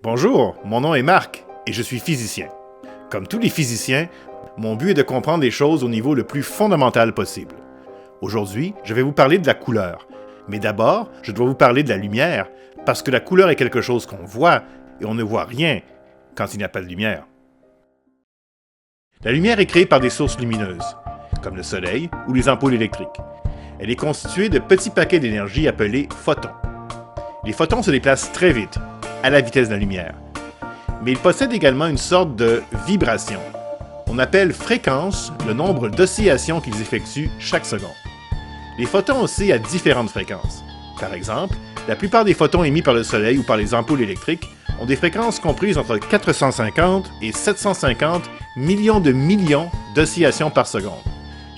Bonjour, mon nom est Marc et je suis physicien. Comme tous les physiciens, mon but est de comprendre les choses au niveau le plus fondamental possible. Aujourd'hui, je vais vous parler de la couleur. Mais d'abord, je dois vous parler de la lumière, parce que la couleur est quelque chose qu'on voit et on ne voit rien quand il n'y a pas de lumière. La lumière est créée par des sources lumineuses, comme le soleil ou les ampoules électriques. Elle est constituée de petits paquets d'énergie appelés photons. Les photons se déplacent très vite, à la vitesse de la lumière. Mais ils possèdent également une sorte de vibration. On appelle fréquence le nombre d'oscillations qu'ils effectuent chaque seconde. Les photons oscillent à différentes fréquences. Par exemple, la plupart des photons émis par le soleil ou par les ampoules électriques ont des fréquences comprises entre 450 et 750 millions d'oscillations par seconde.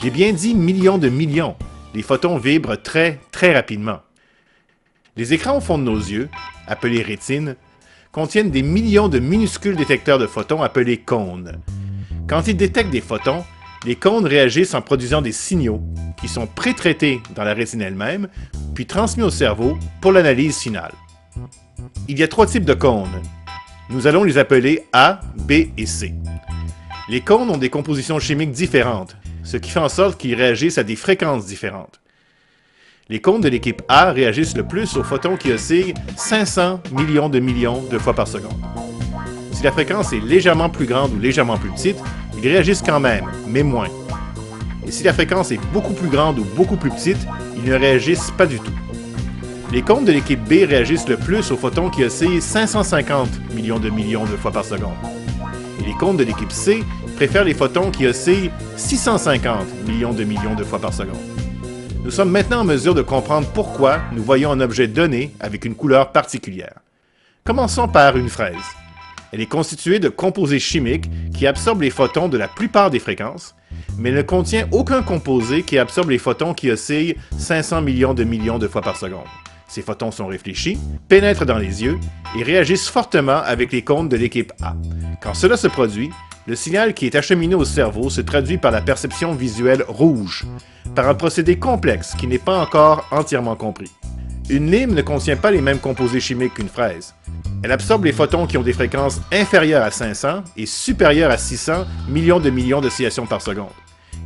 J'ai bien dit millions de millions. Les photons vibrent très rapidement. Les écrans au fond de nos yeux, appelés rétines, contiennent des millions de minuscules détecteurs de photons appelés cônes. Quand ils détectent des photons, les cônes réagissent en produisant des signaux qui sont pré-traités dans la rétine elle-même, puis transmis au cerveau pour l'analyse finale. Il y a 3 types de cônes. Nous allons les appeler A, B et C. Les cônes ont des compositions chimiques différentes, ce qui fait en sorte qu'ils réagissent à des fréquences différentes. Les cônes de l'équipe A réagissent le plus aux photons qui oscillent 500 millions de fois par seconde. Si la fréquence est légèrement plus grande ou légèrement plus petite, ils réagissent quand même, mais moins. Et si la fréquence est beaucoup plus grande ou beaucoup plus petite, ils ne réagissent pas du tout. Les cônes de l'équipe B réagissent le plus aux photons qui oscillent 550 millions de fois par seconde. Et les cônes de l'équipe C préfèrent les photons qui oscillent 650 millions de fois par seconde. Nous sommes maintenant en mesure de comprendre pourquoi nous voyons un objet donné avec une couleur particulière. Commençons par une fraise. Elle est constituée de composés chimiques qui absorbent les photons de la plupart des fréquences, mais elle ne contient aucun composé qui absorbe les photons qui oscillent 500 millions de fois par seconde. Ces photons sont réfléchis, pénètrent dans les yeux et réagissent fortement avec les cônes de l'équipe A. Quand cela se produit, le signal qui est acheminé au cerveau se traduit par la perception visuelle rouge, par un procédé complexe qui n'est pas encore entièrement compris. Une lime ne contient pas les mêmes composés chimiques qu'une fraise. Elle absorbe les photons qui ont des fréquences inférieures à 500 et supérieures à 600 millions d'oscillations par seconde.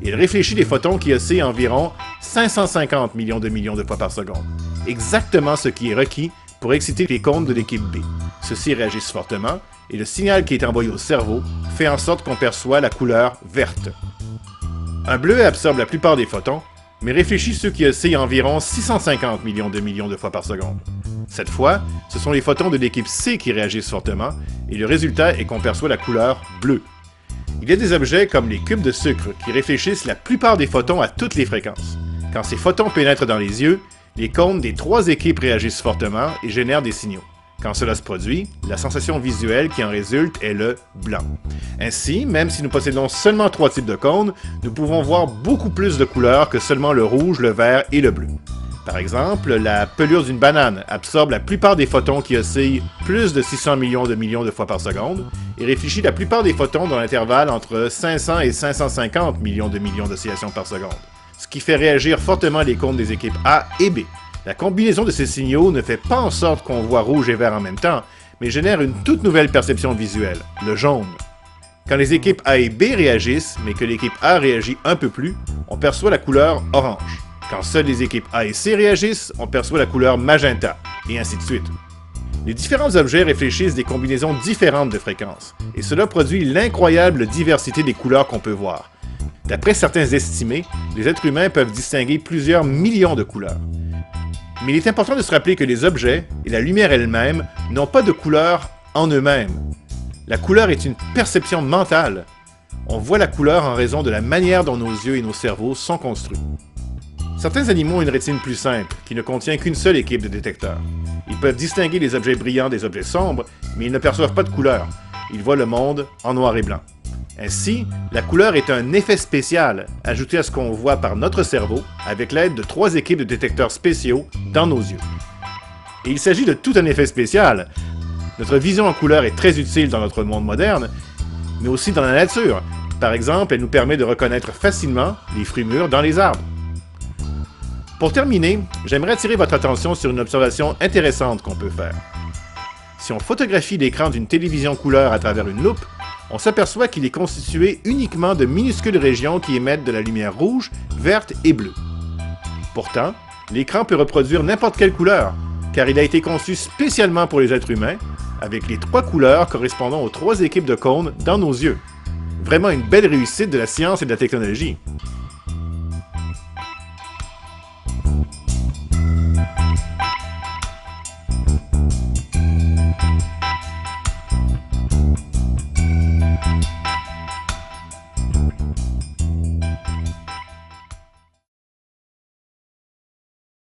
Et elle réfléchit les photons qui oscillent environ 550 millions de fois par seconde. Exactement ce qui est requis pour exciter les cônes de l'équipe B. Ceux-ci réagissent fortement et le signal qui est envoyé au cerveau fait en sorte qu'on perçoit la couleur verte. Un bleu absorbe la plupart des photons, mais réfléchit ceux qui oscillent environ 650 millions de fois par seconde. Cette fois, ce sont les photons de l'équipe C qui réagissent fortement, et le résultat est qu'on perçoit la couleur bleue. Il y a des objets comme les cubes de sucre qui réfléchissent la plupart des photons à toutes les fréquences. Quand ces photons pénètrent dans les yeux, les cônes des 3 équipes réagissent fortement et génèrent des signaux. Quand cela se produit, la sensation visuelle qui en résulte est le blanc. Ainsi, même si nous possédons seulement 3 types de cônes, nous pouvons voir beaucoup plus de couleurs que seulement le rouge, le vert et le bleu. Par exemple, la pelure d'une banane absorbe la plupart des photons qui oscillent plus de 600 millions de fois par seconde et réfléchit la plupart des photons dans l'intervalle entre 500 et 550 millions d'oscillations par seconde, ce qui fait réagir fortement les cônes des équipes A et B. La combinaison de ces signaux ne fait pas en sorte qu'on voit rouge et vert en même temps, mais génère une toute nouvelle perception visuelle, le jaune. Quand les équipes A et B réagissent, mais que l'équipe A réagit un peu plus, on perçoit la couleur orange. Quand seules les équipes A et C réagissent, on perçoit la couleur magenta, et ainsi de suite. Les différents objets réfléchissent des combinaisons différentes de fréquences, et cela produit l'incroyable diversité des couleurs qu'on peut voir. D'après certains estimés, les êtres humains peuvent distinguer plusieurs millions de couleurs. Mais il est important de se rappeler que les objets, et la lumière elle-même, n'ont pas de couleur en eux-mêmes. La couleur est une perception mentale. On voit la couleur en raison de la manière dont nos yeux et nos cerveaux sont construits. Certains animaux ont une rétine plus simple, qui ne contient qu'une seule équipe de détecteurs. Ils peuvent distinguer les objets brillants des objets sombres, mais ils ne perçoivent pas de couleur. Ils voient le monde en noir et blanc. Ainsi, la couleur est un effet spécial ajouté à ce qu'on voit par notre cerveau avec l'aide de 3 équipes de détecteurs spéciaux dans nos yeux. Et il s'agit de tout un effet spécial. Notre vision en couleur est très utile dans notre monde moderne, mais aussi dans la nature. Par exemple, elle nous permet de reconnaître facilement les fruits mûrs dans les arbres. Pour terminer, j'aimerais attirer votre attention sur une observation intéressante qu'on peut faire. Si on photographie l'écran d'une télévision couleur à travers une loupe, on s'aperçoit qu'il est constitué uniquement de minuscules régions qui émettent de la lumière rouge, verte et bleue. Pourtant, l'écran peut reproduire n'importe quelle couleur, car il a été conçu spécialement pour les êtres humains, avec les 3 couleurs correspondant aux 3 équipes de cônes dans nos yeux. Vraiment une belle réussite de la science et de la technologie.